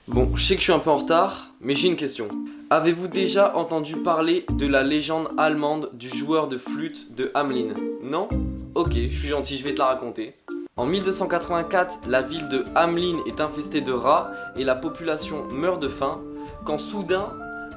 Bon, je sais que je suis un peu en retard, mais j'ai une question. Avez-vous déjà entendu parler de la légende allemande du joueur de flûte de Hamelin? Non? Ok, je suis gentil, je vais te la raconter. En 1284, la ville de Hamelin est infestée de rats et la population meurt de faim, quand soudain,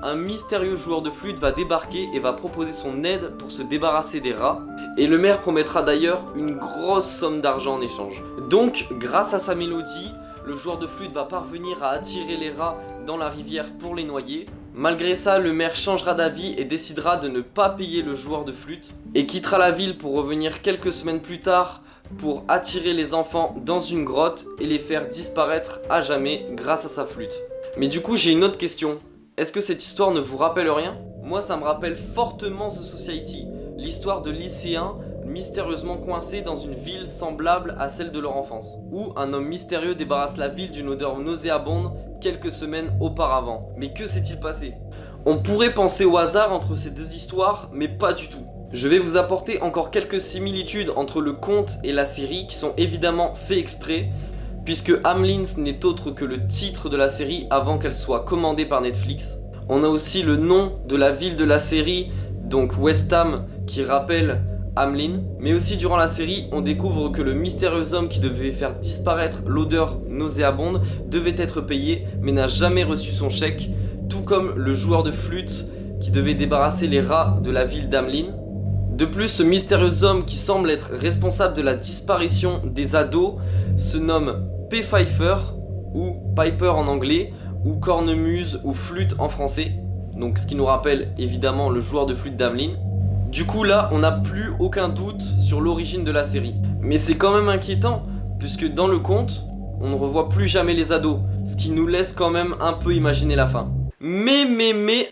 un mystérieux joueur de flûte va débarquer et va proposer son aide pour se débarrasser des rats, et le maire promettra d'ailleurs une grosse somme d'argent en échange. Donc, grâce à sa mélodie, le joueur de flûte va parvenir à attirer les rats dans la rivière pour les noyer. Malgré ça, le maire changera d'avis et décidera de ne pas payer le joueur de flûte, et quittera la ville pour revenir quelques semaines plus tard pour attirer les enfants dans une grotte et les faire disparaître à jamais grâce à sa flûte. Mais du coup, j'ai une autre question. Est-ce que cette histoire ne vous rappelle rien? Moi, ça me rappelle fortement The Society, l'histoire de lycéens mystérieusement coincés dans une ville semblable à celle de leur enfance, où un homme mystérieux débarrasse la ville d'une odeur nauséabonde quelques semaines auparavant. Mais que s'est-il passé? On pourrait penser au hasard entre ces deux histoires, mais pas du tout. Je vais vous apporter encore quelques similitudes entre le conte et la série qui sont évidemment faits exprès, puisque Hamelin n'est autre que le titre de la série avant qu'elle soit commandée par Netflix. On a aussi le nom de la ville de la série, donc West Ham, qui rappelle Hamelin. Mais aussi durant la série, on découvre que le mystérieux homme qui devait faire disparaître l'odeur nauséabonde devait être payé, mais n'a jamais reçu son chèque, tout comme le joueur de flûte qui devait débarrasser les rats de la ville d'Hamelin. De plus, ce mystérieux homme qui semble être responsable de la disparition des ados se nomme P. Pfeiffer, ou Piper en anglais, ou cornemuse ou flûte en français, donc ce qui nous rappelle évidemment le joueur de flûte d'Hamelin. Du coup là, on n'a plus aucun doute sur l'origine de la série. Mais c'est quand même inquiétant, puisque dans le conte, on ne revoit plus jamais les ados, ce qui nous laisse quand même un peu imaginer la fin. Mais,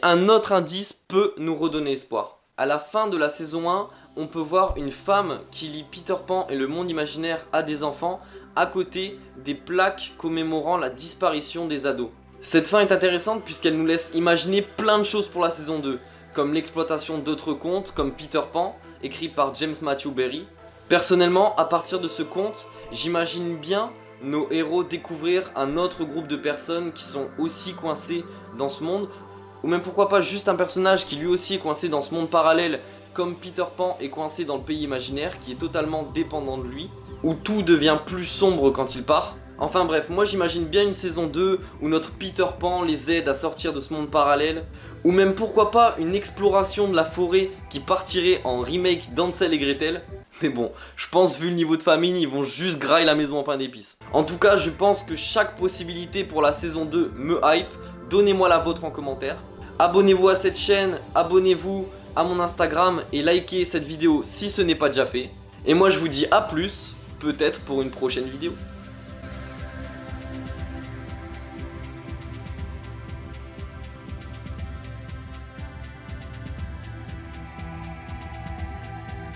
un autre indice peut nous redonner espoir. À la fin de la saison 1, on peut voir une femme qui lit Peter Pan et le monde imaginaire à des enfants à côté des plaques commémorant la disparition des ados. Cette fin est intéressante puisqu'elle nous laisse imaginer plein de choses pour la saison 2, comme l'exploitation d'autres contes comme Peter Pan, écrit par James Matthew Berry. Personnellement, à partir de ce conte, j'imagine bien nos héros découvrir un autre groupe de personnes qui sont aussi coincées dans ce monde, ou même pourquoi pas juste un personnage qui lui aussi est coincé dans ce monde parallèle, comme Peter Pan est coincé dans le pays imaginaire, qui est totalement dépendant de lui, où tout devient plus sombre quand il part. Enfin bref, moi j'imagine bien une saison 2 où notre Peter Pan les aide à sortir de ce monde parallèle, ou même pourquoi pas une exploration de la forêt qui partirait en remake d'Hansel et Gretel. Mais bon, je pense vu le niveau de famine, ils vont juste grailler la maison en pain d'épices. En tout cas, je pense que chaque possibilité pour la saison 2 me hype. Donnez-moi la vôtre en commentaire. Abonnez-vous à cette chaîne, abonnez-vous à mon Instagram et likez cette vidéo si ce n'est pas déjà fait. Et moi je vous dis à plus, peut-être pour une prochaine vidéo.